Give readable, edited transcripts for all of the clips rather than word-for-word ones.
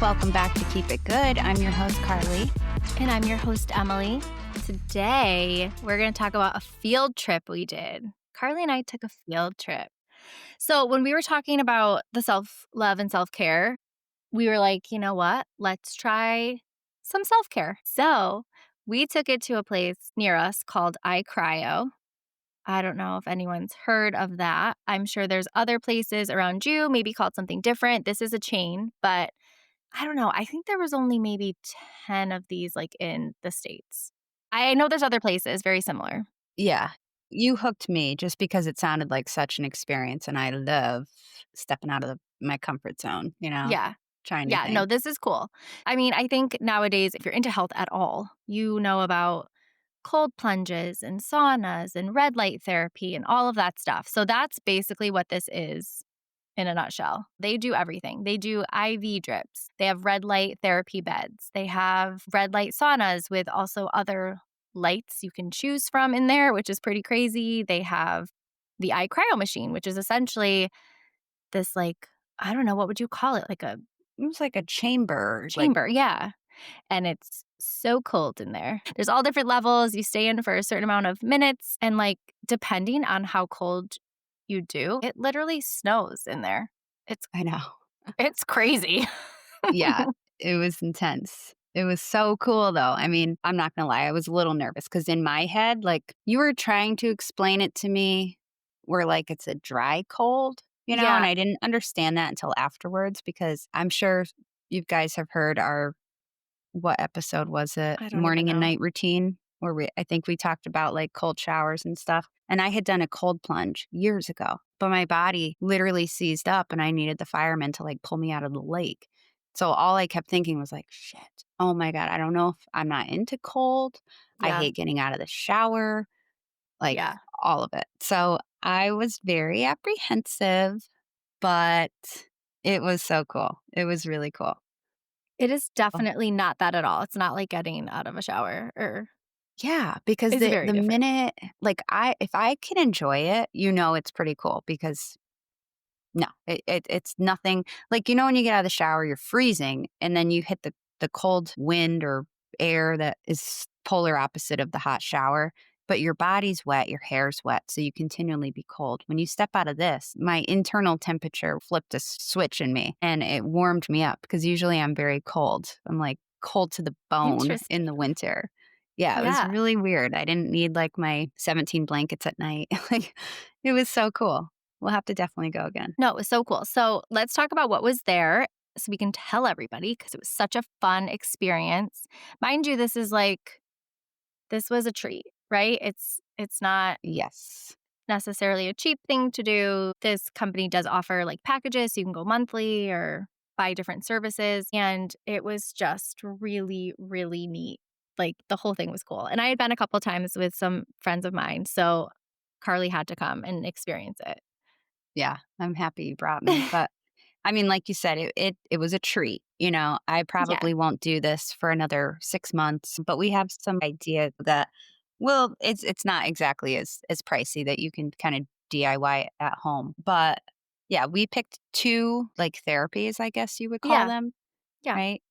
Welcome back to Keep It Good. I'm your host, Carly. And I'm your host, Emily. Today, we're going to talk about a field trip we did. Carly and I took a field trip. So, when we were talking about the self-love and self-care, we were like, you know what? Let's try some self-care. So, we took it to a place near us called iCryo. I don't know if anyone's heard of that. I'm sure there's other places around you, maybe called something different. This is a chain, but I don't know. I think there was only maybe 10 of these like in the States. I know there's other places very similar. Yeah, you hooked me just because it sounded like such an experience, and I love stepping out of my comfort zone, Yeah. trying new Yeah. No, things. this is cool. I mean, I think nowadays, if you're into health at all, you know about cold plunges and saunas and red light therapy and all of that stuff. So that's basically what this is in a nutshell. They do everything. They do IV drips. They have red light therapy beds. They have red light saunas with also other lights you can choose from in there, which is pretty crazy. They have the iCryo machine, which is essentially this like, I don't know, what would you call it? Like a It was like a chamber, like chamber. Yeah. And it's so cold in there. There's all different levels. You stay in for a certain amount of minutes. And like, depending on how cold you do, it literally snows in there. It's I know. It's crazy. Yeah, it was intense. It was so cool, though. I mean, I'm not gonna lie, I was a little nervous because in my head, like, you were trying to explain it to me where, like, it's a dry cold, and Yeah, I didn't understand that until afterwards because I'm sure you guys have heard our what episode was it? I don't even Morning and know. night routine where I think we talked about like cold showers and stuff. And I had done a cold plunge years ago, but my body literally seized up and I needed the firemen to like pull me out of the lake. So all I kept thinking was like, shit, oh my God, I don't know if I'm not into cold. I Yeah, hate getting out of the shower, like yeah. all of it. So I was very apprehensive, but it was so cool. It was really cool. It is definitely not that at all. It's not like getting out of a shower or Yeah, because it's very the different. minute like, if I can enjoy it, it's pretty cool because no, it's nothing like, when you get out of the shower, you're freezing, and then you hit the cold wind or air that is polar opposite of the hot shower, but your body's wet, your hair's wet, so you continually be cold. When you step out of this, my internal temperature flipped a switch in me, and it warmed me up because usually I'm very cold. I'm, like, cold to the bone in the Interesting. winter. Yeah, it was Yeah. really weird. I didn't need, like, my 17 blankets at night. Like, it was so cool. We'll have to definitely go again. No, it was so cool. So let's talk about what was there so we can tell everybody because it was such a fun experience. Mind you, this was a treat, right? It's not Yes. necessarily a cheap thing to do. This company does offer like packages, so you can go monthly or buy different services. And it was just really, really neat. Like the whole thing was cool. And I had been a couple times with some friends of mine. So Carly had to come and experience it. Yeah, I'm happy you brought me, but, I mean, like you said, it was a treat, I Yeah. probably won't do this for another 6 months, but we have some idea that well, it's not exactly as pricey that you can kinda DIY it at home, but, yeah, we picked 2, like, therapies, I guess you would call Yeah. them, Yeah. right?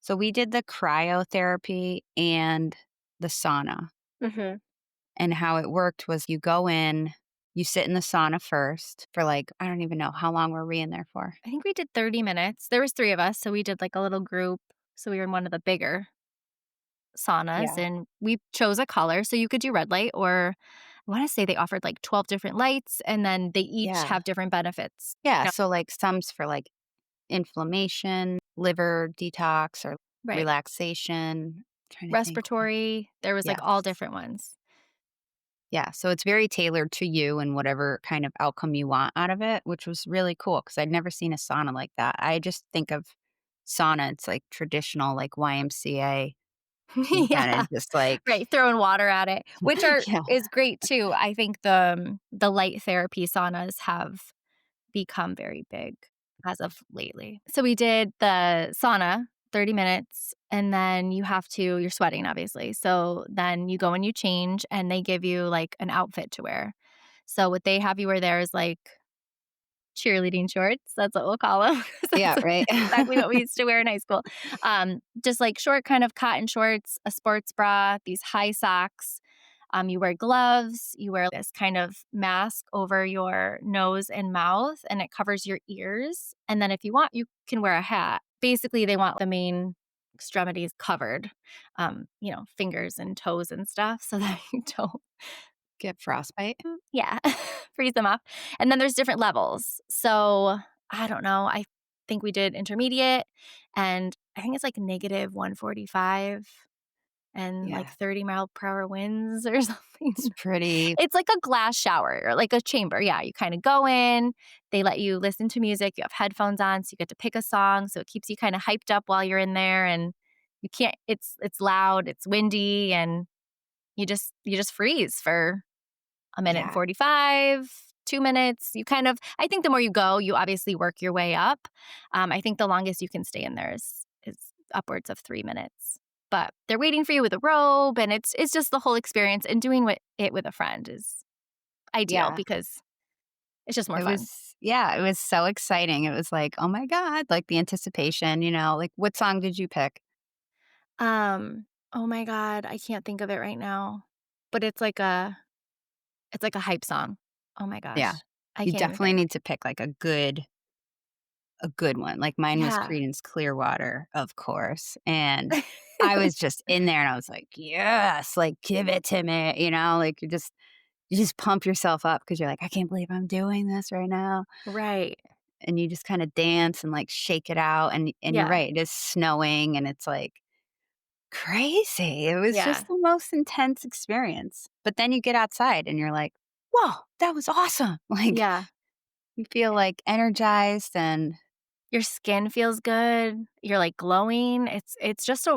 So we did the cryotherapy and the sauna. Hmm. And how it worked was you go in, you sit in the sauna first for like, I don't even know how long were we in there for? I think we did 30 minutes. There was three of us. So we did like a little group. So we were in one of the bigger saunas Yeah. and we chose a color. So you could do red light or I want to say they offered like 12 different lights and then they each Yeah. have different benefits. Yeah. Yeah. So like some's for like inflammation, liver detox or Right. relaxation. Trying to think. Respiratory, there was like all Yes. different ones. Yeah. So it's very tailored to you and whatever kind of outcome you want out of it, which was really cool because I'd never seen a sauna like that. I just think of sauna, it's like traditional, like YMCA. You kind Yeah. of just like, Right, throwing water at it, which are yeah. is great too. I think the light therapy saunas have become very big as of lately. So we did the sauna, 30 minutes, and then you're sweating obviously. So then you go and you change and they give you like an outfit to wear. So what they have you wear there is like cheerleading shorts, that's what we'll call them. Yeah, That's right. exactly what we used to wear in high school. Just, like, short kind of cotton shorts, a sports bra, these high socks. You wear gloves, you wear this kind of mask over your nose and mouth, and it covers your ears, and then if you want, you can wear a hat. Basically, they want the main extremities covered, fingers and toes and stuff so that you don't Get frostbite. yeah, freeze them up. And then there's different levels. So, I don't know, I think we did intermediate, and I think it's like -145 and like Yeah. 30-mile-per-hour winds or something. It's pretty. It's like a glass shower or like a chamber. Yeah, you kinda go in, they let you listen to music, you have headphones on, so you get to pick a song, so it keeps you kinda hyped up while you're in there, and you can't it's loud, it's windy, and you just freeze for a minute and Yeah. 45, 2 minutes. You kind of I think the more you go, you obviously work your way up. I think the longest you can stay in there is upwards of 3 minutes. But they're waiting for you with a robe, and it's just the whole experience, and doing it with a friend is ideal Yeah. because it's just more It fun. was yeah, it was so exciting. It was like, "Oh my god," like, the anticipation, like, what song did you pick? Oh my god, I can't think of it right now, but it's like a hype song. Oh my Yeah. gosh, I You can't even definitely think. need to pick, like, a good one. Like, mine was Yeah. Creedence Clearwater, of course, and I was just in there, and I was like, "Yes, like, give it to me," like, you just pump yourself up because 'cause you're like, "I can't believe I'm doing this right now," Right. and you just kinda dance and, like, shake it out, and you're Yeah. right, it is snowing, and it's, like, crazy. It was Yeah. just the most intense experience, but then you get outside, and you're like, "Whoa, that was awesome." Like, Yeah. you feel, like, energized and Your skin feels good, you're, like, glowing, it's just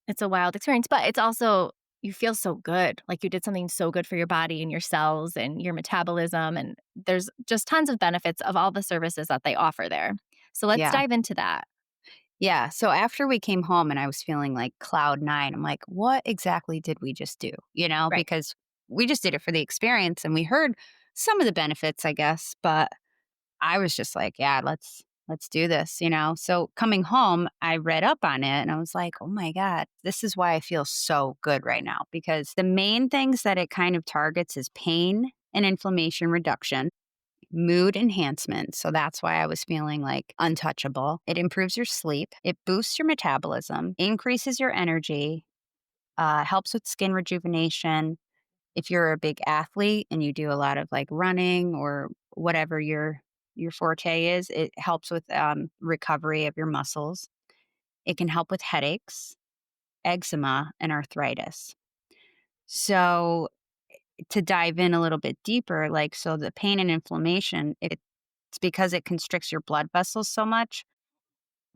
it's a wild experience, but it's also you feel so good, like you did something so good for your body and your cells and your metabolism, and there's just tons of benefits of all the services that they offer there. So let's yeah. dive into that. Yeah, so after we came home and I was feeling like cloud 9, I'm like, "What exactly did we just do?" Right. Because we just did it for the experience and we heard some of the benefits, I guess, but I was just like, "Yeah, let's do this." So coming home, I read up on it and I was like, "Oh my god, this is why I feel so good right now." Because the main things that it kind of targets is pain and inflammation reduction, mood enhancement. So that's why I was feeling like untouchable. It improves your sleep, it boosts your metabolism, increases your energy, helps with skin rejuvenation. If you're a big athlete and you do a lot of like running or whatever your forte is, it helps with recovery of your muscles. It can help with headaches, eczema, and arthritis. So to dive in a little bit deeper, like, so the pain and inflammation, it's because it constricts your blood vessels so much.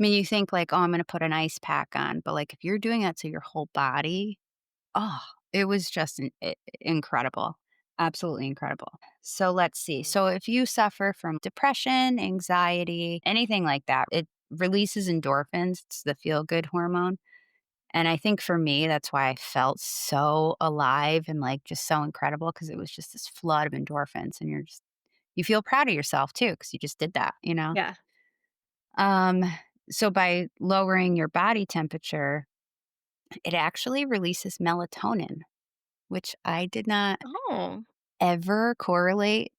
I mean, you think like, "Oh, I'm gonna put an ice pack on," but, like, if you're doing that to your whole body, oh, it was just incredible. Absolutely incredible. So let's see. So if you suffer from depression, anxiety, anything like that, it releases endorphins. It's the feel-good hormone. And I think for me, that's why I felt so alive and, like, just so incredible because it was just this flood of endorphins, and you feel proud of yourself too because you just did that? Yeah. Um, so by lowering your body temperature, it actually releases melatonin, which I did not Oh, ever correlate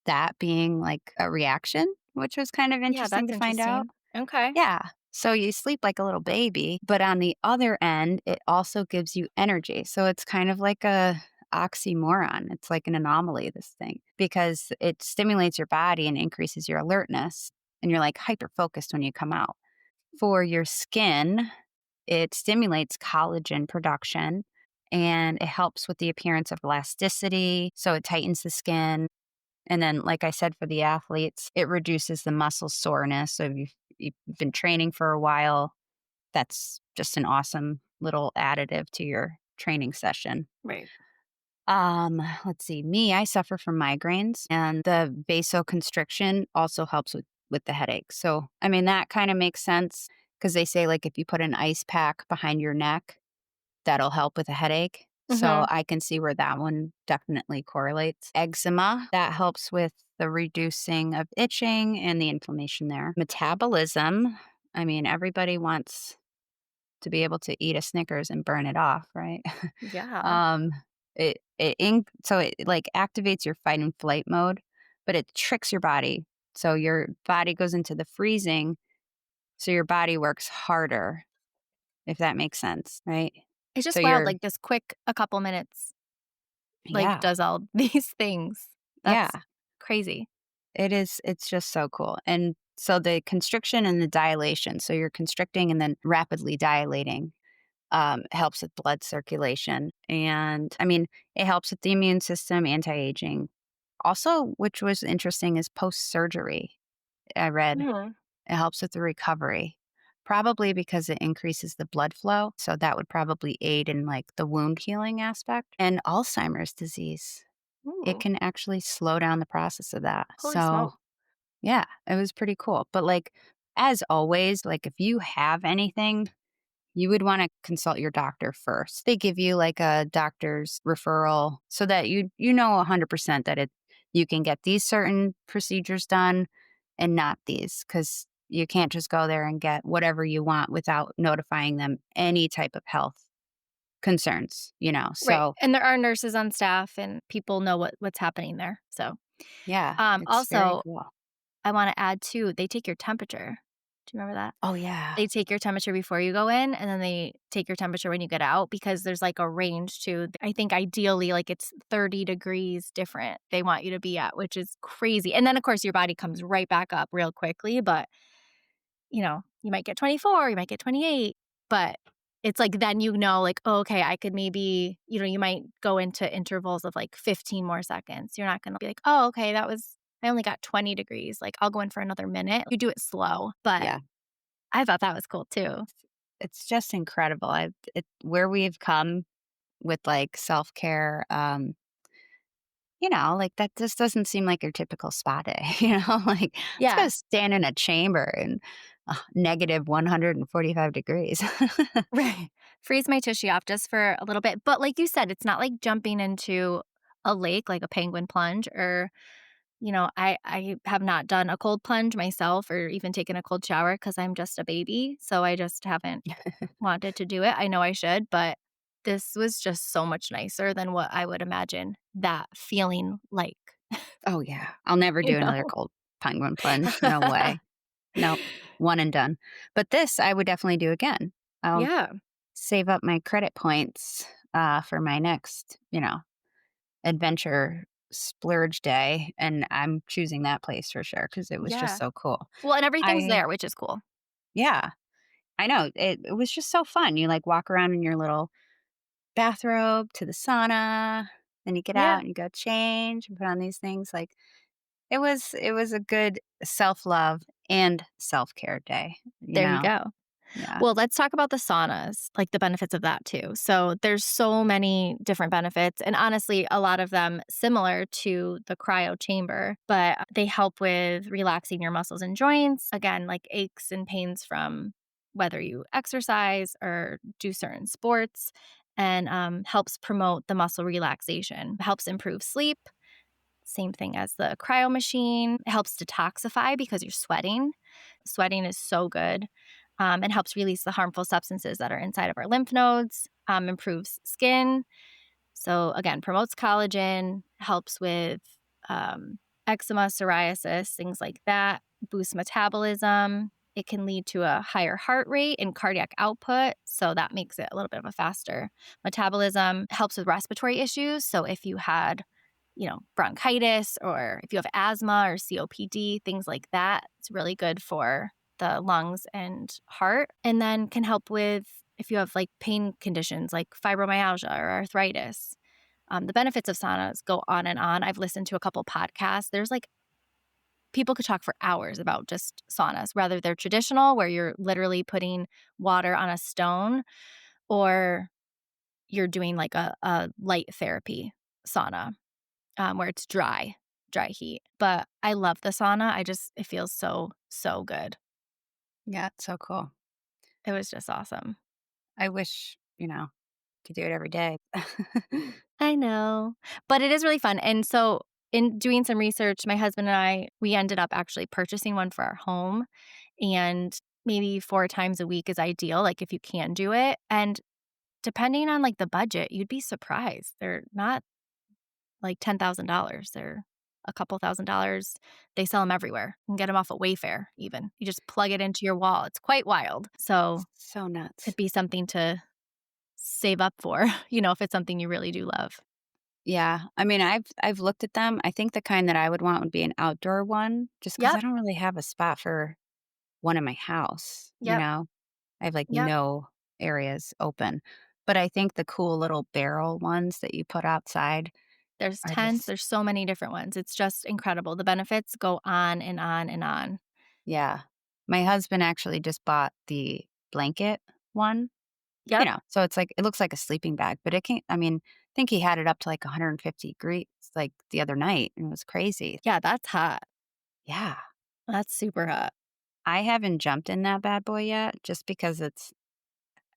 that being, like, a reaction, which was kind of yeah, interesting that's to find out. interesting. Okay. Yeah. So you sleep like a little baby, but on the other end, it also gives you energy. So it's kind of like a oxymoron. It's like an anomaly, this thing, because it stimulates your body and increases your alertness. And you're like hyper focused when you come out. For your skin, it stimulates collagen production and it helps with the appearance of elasticity. So it tightens the skin. And then, like I said, for the athletes, it reduces the muscle soreness. So if you've been training for a while, that's just an awesome little additive to your training session. Right. Let's see. Me, I suffer from migraines, and the vasoconstriction also helps with the headache. So, I mean, that kind of makes sense because they say like if you put an ice pack behind your neck, that'll help with a headache. So Mhm. I can see where that one definitely correlates. Eczema, that helps with the reducing of itching and the inflammation there. Metabolism, I mean, everybody wants to be able to eat a Snickers and burn it off, right? Yeah. um, so it like activates your fight and flight mode, but it tricks your body. So your body goes into the freezing, so your body works harder, if that makes sense, right? It's So just wild, you're like, this quick a couple minutes, like, yeah, does all these things. yeah. That's crazy. It's just so cool. And so the constriction and the dilation, so you're constricting and then rapidly dilating, helps with blood circulation. And I mean, it helps with the immune system, anti aging. Also, which was interesting, is post surgery. I read Mhm. it helps with the recovery, probably because it increases the blood flow. So that would probably aid in like the wound healing aspect. And Alzheimer's disease, it Ooh, can actually slow down the process of that. holy So smoke. yeah, it was pretty cool. But like, as always, like if you have anything, you would want to consult your doctor first. They give you like a doctor's referral so that you know 100% that you can get these certain procedures done and not these, cuz you can't just go there and get whatever you want without notifying them any type of health concerns, you know. Right, So, and there are nurses on staff and people know what's happening there, so, yeah, it's very also, cool. I wanna add too, they take your temperature. Do you remember that? Oh yeah. They take your temperature before you go in, and then they take your temperature when you get out because there's, like, a range too. I think ideally, like, it's 30 degrees different they want you to be at, which is crazy, and then, of course, your body comes right back up real quickly, but, you might get 24, you might get 28, but it's like then you know, like, "Oh, okay, I could maybe" you might go into intervals of, like, 15 more seconds. You're not gonna be like, "Oh, okay, I only got 20 degrees, like, I'll go in for another minute." You do it slow, but Yeah. I thought that was cool too. It's just incredible. Where we've come with like self-care, like that just doesn't seem like your typical spa day, like let's go Yeah. stand in a chamber and negative 145 degrees. Right. Freeze my tushy off just for a little bit, but like you said, it's not like jumping into a lake, like a penguin plunge or, I have not done a cold plunge myself or even taken a cold shower because 'cause I'm just a baby, so I just haven't wanted to do it. I know I should, but this was just so much nicer than what I would imagine that feeling like, Oh yeah, I'll never you do another know? cold penguin plunge. No way. Nope. One and done. But this I would definitely do again. I'll Yeah. save up my credit points for my next, adventure splurge day, and I'm choosing that place for sure because it was just Yeah. so cool. Well, and everything's I there, which is cool. Yeah, I know. It was just so fun. You, like, walk around in your little bathrobe to the sauna, then you get out Yeah. and you go change and put on these things, like, it was a good self-love and self-care day, you There you know? go. Yeah. Well, let's talk about the saunas, like the benefits of that too. So, there's so many different benefits, and honestly, a lot of them similar to the cryo chamber, but they help with relaxing your muscles and joints. Again, like aches and pains from whether you exercise or do certain sports, and helps promote the muscle relaxation, helps improve sleep. Same thing as the cryo machine. It helps detoxify because you're sweating. Sweating is so good and helps release the harmful substances that are inside of our lymph nodes, improves skin. So, again, promotes collagen, helps with um, eczema, psoriasis, things like that, boosts metabolism. It can lead to a higher heart rate and cardiac output. So, that makes it a little bit of a faster metabolism. Helps with respiratory issues. So, if you had bronchitis or if you have asthma or COPD, things like that. It's really good for the lungs and heart. And then can help with if you have like pain conditions like fibromyalgia or arthritis. The benefits of saunas go on and on. I've listened to a couple podcasts. There's like people could talk for hours about just saunas, whether they're traditional, where you're literally putting water on a stone, or you're doing like a light therapy sauna where it's dry heat. But I love the sauna. It feels so, so good. Yeah, it's so cool. It was just awesome. I wish, could do it every day. I know, but it is really fun, and so in doing some research, my husband and I, we ended up actually purchasing one for our home, and maybe 4 times a week is ideal, like, if you can do it, and depending on, like, the budget, you'd be surprised. They're not, like, $10,000. They're a couple thousand dollars. They sell them everywhere. You can get them off of Wayfair even. You just plug it into your wall. It's quite wild. So, So could nuts. be something to save up for, if it's something you really do love. Yeah, I mean, I've looked at them. I think the kind that I would want would be an outdoor one, just because I Yep, don't really have a spot for one in my house, you yep, know? I have, like, yep. no areas open, but I think the cool little barrel ones that you put outside There's are tents, just there's so many different ones. It's just incredible. The benefits go on and on and on. yeah. My husband actually just bought the blanket one, Yep. so it's like it looks like a sleeping bag, but it can't I mean, I think he had it up to, like, 150 degrees, like, the other night, and it was crazy. Yeah, that's hot. Yeah. That's super hot. I haven't jumped in that bad boy yet just because it's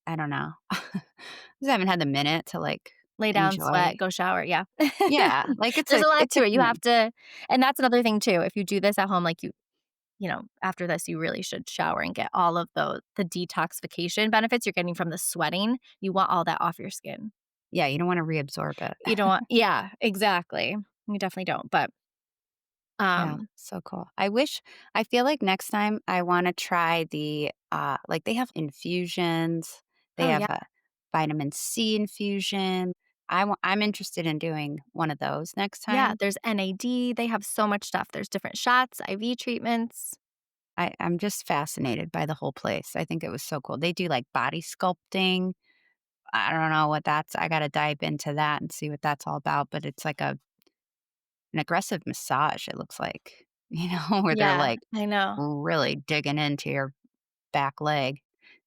I don't know. Just haven't had the minute to, like, Lay down, enjoy. sweat, go shower, yeah. Yeah, like, There's a lot it's to a it. You have commitment. to and that's another thing too. If you do this at home, like, after this, you really should shower and get all of the detoxification benefits you're getting from the sweating. You want all that off your skin. Yeah, you don't wanna reabsorb You it. don't want Yeah, exactly. You definitely don't, but, Yeah, um so cool. I feel like next time I wanna try like, they have infusions, they Oh, have yeah. a vitamin C infusion. I'm interested in doing one of those next Yeah, time. there's NAD, they have so much stuff. There's different shots, IV treatments. I'm just fascinated by the whole place. I think it was so cool. They do, like, body sculpting. I don't know what that's I gotta dive into that and see what that's all about, but it's like an aggressive massage, it looks like, where they're, Yeah, like, I know. really digging into your back leg.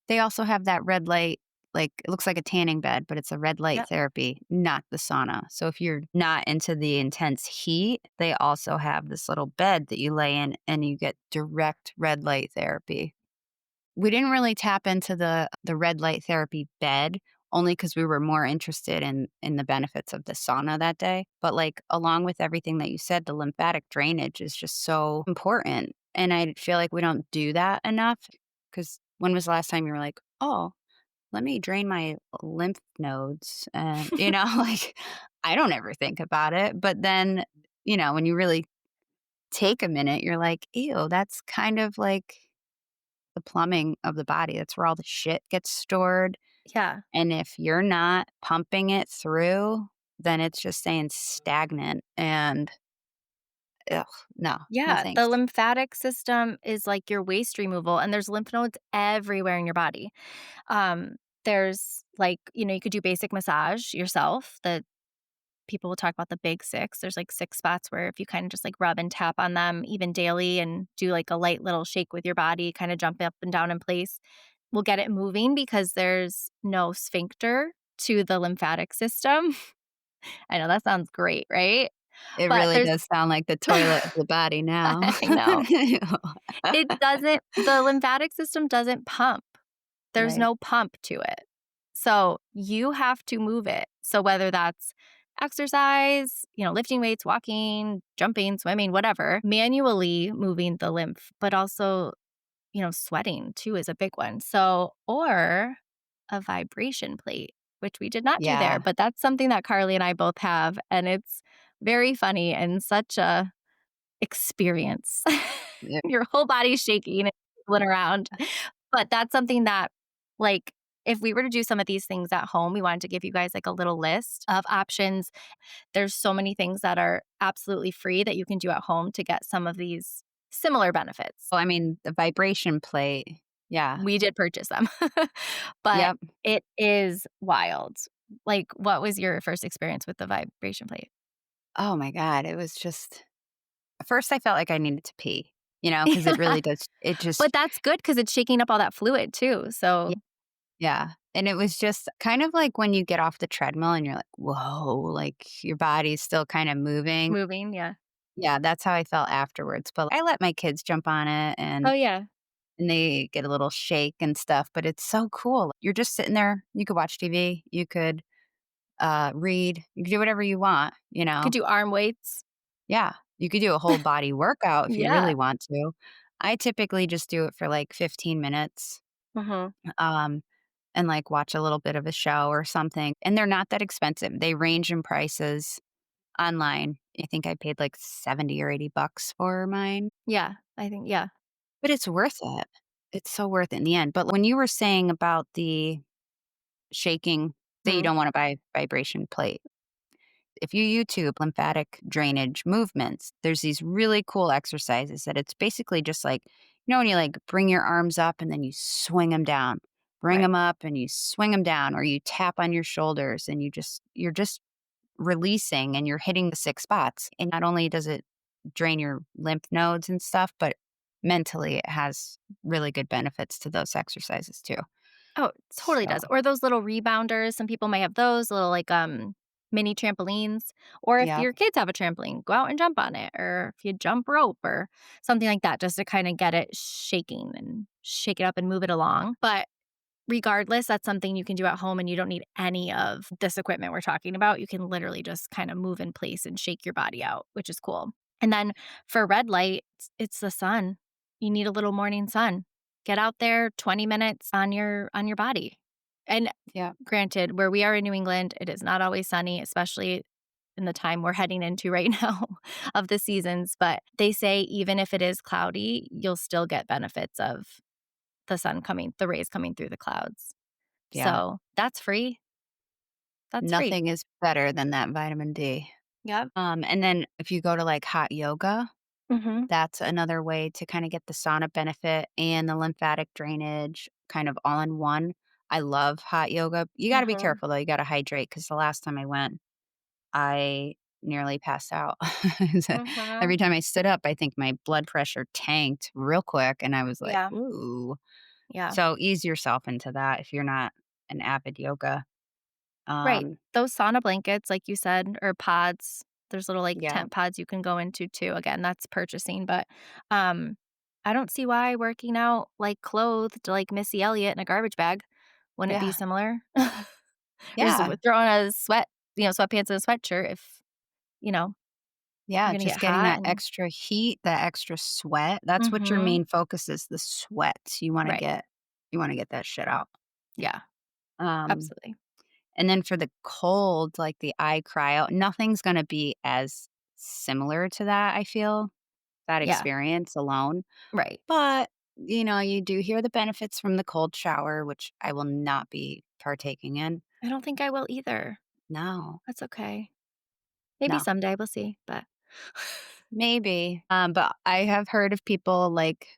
They also have that red light like, it looks like a tanning bed, but it's a red light Yep. therapy, not the sauna. So if you're not into the intense heat, they also have this little bed that you lay in and you get direct red light therapy. We didn't really tap into the red light therapy bed only because we were more interested in the benefits of the sauna that day, but, like, along with everything that you said, the lymphatic drainage is just so important, and I feel like we don't do that enough. Because when was the last time you were like, "Oh, let me drain my lymph nodes," and, like, I don't ever think about it, but then, when you really take a minute, you're like, "Ew, that's kind of like the plumbing of the body. That's where all the shit gets stored, Yeah. and if you're not pumping it through, then it's just staying stagnant, and ugh, no, no Yeah, the thanks. lymphatic system is like your waste removal, and there's lymph nodes everywhere in your body. There's like, you could do basic massage yourself. The people will talk about the big six. There's like 6 spots where if you kind of just like rub and tap on them even daily and do like a light little shake with your body, kind of jump up and down in place, will get it moving because there's no sphincter to the lymphatic system. I know that sounds great, right? It But really there's does sound like the toilet of the body now. I know. It doesn't the lymphatic system doesn't pump. There's Right. no pump to it. So, you have to move it. So, whether that's exercise, lifting weights, walking, jumping, swimming, whatever, manually moving the lymph, but also, sweating too is a big one. So, or a vibration plate, which we did not do there, Yeah. but that's something that Carly and I both have, and it's very funny and such a experience. Yep. Your whole body's shaking and wiggling around. But that's something that, like, if we were to do some of these things at home, we wanted to give you guys like a little list of options. There's so many things that are absolutely free that you can do at home to get some of these similar benefits. Well, I mean, the vibration plate. Yeah. We did purchase them, but Yep. it is wild. Like, what was your first experience with the vibration plate? Oh my god, it was just at first I felt like I needed to pee, because it really does it But just that's good because it's shaking up all that fluid too. y So yeah, and it was just kind of like when you get off the treadmill and you're like, "Whoa," like, your body's still kinda moving. moving, yeah. Yeah, that's how I felt afterwards, but I let my kids jump on it, Oh, and yeah. they get a little shake and stuff, but it's so cool. You're just sitting there, you could watch TV, you could read. You can do whatever you want, you Could know? do arm weights. Yeah. You could do a whole body workout if you Yeah. really want to. I typically just do it for like 15 minutes, Mhm. um, and like watch a little bit of a show or something. And they're not that expensive. They range in prices online. I think I paid like 70 or $80 for mine, Yeah, I think yeah. but it's worth it. It's so worth it in the end. But when you were saying about the shaking, that you Mhm. don't want to buy vibration plate. If you YouTube lymphatic drainage movements, there's these really cool exercises that it's basically just like, when you like bring your arms up and then you swing them down, bring Right. them up and you swing them down, or you tap on your shoulders and you're just releasing and you're hitting the 6 spots. And not only does it drain your lymph nodes and stuff, but mentally it has really good benefits to those exercises too. Oh, it totally So, does. Or those little rebounders, some people may have those little, like, mini trampolines, or if yeah, your kids have a trampoline, go out and jump on it, or if you jump rope or something like that just to kinda get it shaking and shake it up and move it along. But regardless, that's something you can do at home and you don't need any of this equipment we're talking about. You can literally just kinda move in place and shake your body out, which is cool. And then for red light, it's the sun. You need a little morning sun. Get out there 20 minutes on your body. And yeah, granted, where we are in New England, it is not always sunny, especially in the time we're heading into right now of the seasons, but they say even if it is cloudy, you'll still get benefits of the rays coming through the clouds. yeah. So, that's free. That's free. Nothing is better than that vitamin D. Yep. And then if you go to like hot yoga, Mhm. that's another way to kind of get the sauna benefit and the lymphatic drainage kind of all in one. I love hot yoga. You got to be Mhm. careful though. You got to hydrate because the last time I went, I nearly passed out. Mhm. Every time I stood up, I think my blood pressure tanked real quick. And I was like, Yeah. ooh. Yeah. So ease yourself into that if you're not an avid yoga. Right. Um, Those sauna blankets, like you said, or pods, there's little, like, yeah, tent pods you can go into too. Again, that's purchasing, but, um, I don't see why working out, like, clothed like Missy Elliott in a garbage bag wouldn't be yeah, similar. Or just yeah. throw on a sweatpants and a sweatshirt if, you know, you're Yeah, gonna just get getting hot that and extra heat, that extra sweat. That's what your Mhm. main focus is, the sweat. Right. You wanna get that shit out. Yeah. Um, Absolutely. and then for the cold, like the eye cryo, nothing's gonna be as similar to that, I feel, that Yeah. experience alone. Right. But, you do hear the benefits from the cold shower, which I will not be partaking in. I don't think I will either. No, That's okay. Maybe no. someday, we'll see, but Maybe. But I have heard of people, like,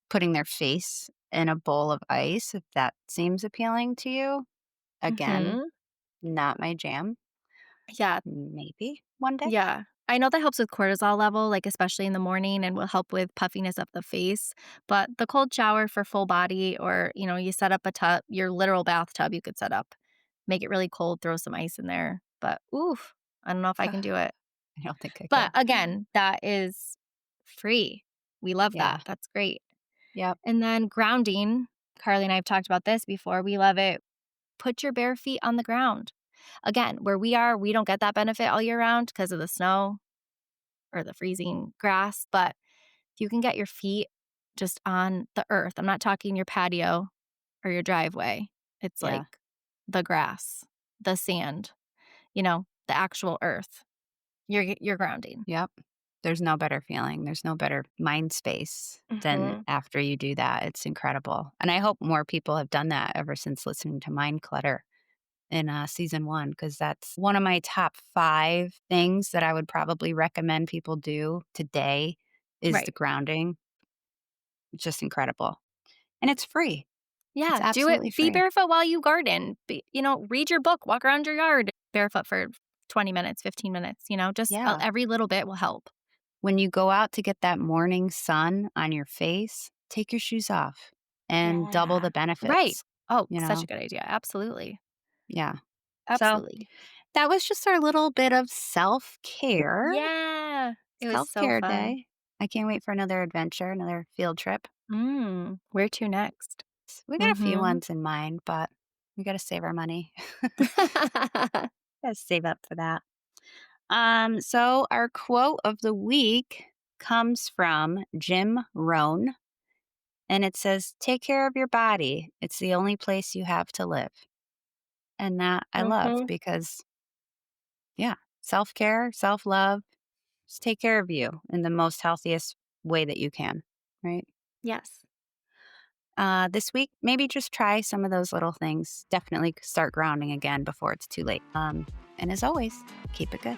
putting their face in a bowl of ice, if that seems appealing to you. Again, Mhm. not my jam. Yeah, Maybe one day. yeah. I know that helps with cortisol level, like, especially in the morning and will help with puffiness of the face, but the cold shower for full body or, you set up a tub your literal bathtub you could set up, make it really cold, throw some ice in there, but, oof, I don't know if I can do it. I don't think I But, could. again, that is free. We love that, Yeah. that's great. Yep. And then grounding, Carly and I have talked about this before, we love it. Put your bare feet on the ground. Again, where we are, we don't get that benefit all year round because of the snow or the freezing grass, but if you can get your feet just on the earth, I'm not talking your patio or your driveway. It's Yeah. like the grass, the sand, the actual earth. You're grounding. Yep. There's no better feeling. There's no better mind space than Mhm. after you do that. It's incredible. And I hope more people have done that ever since listening to Mind Clutter in season one, because that's one of my top 5 things that I would probably recommend people do today is the Right. grounding. It's just incredible. And it's free. It's Yeah, do it. absolutely Be free. barefoot while you garden. Read your book, walk around your yard barefoot for 20 minutes, 15 minutes, just Yeah. every little bit will help. When you go out to get that morning sun on your face, take your shoes off and double Yeah. the Right. benefits, Oh, you such a know? good idea. Absolutely. Yeah. So Absolutely. that was just our little bit of self care, Yeah. It was self so care fun. day. I can't wait for another adventure, another field trip. Where to next? We got a few Mhm. ones in mind, but we got to save our money. Gotta save up for that. So our quote of the week comes from Jim Rohn, and it says, "Take care of your body. It's the only place you have to live." And that I love Mhm. because, yeah, self care, self love, just take care of you in the most healthiest way that you can, right? Yes. This week, maybe just try some of those little things. Definitely start grounding again before it's too late. And as always, keep it good.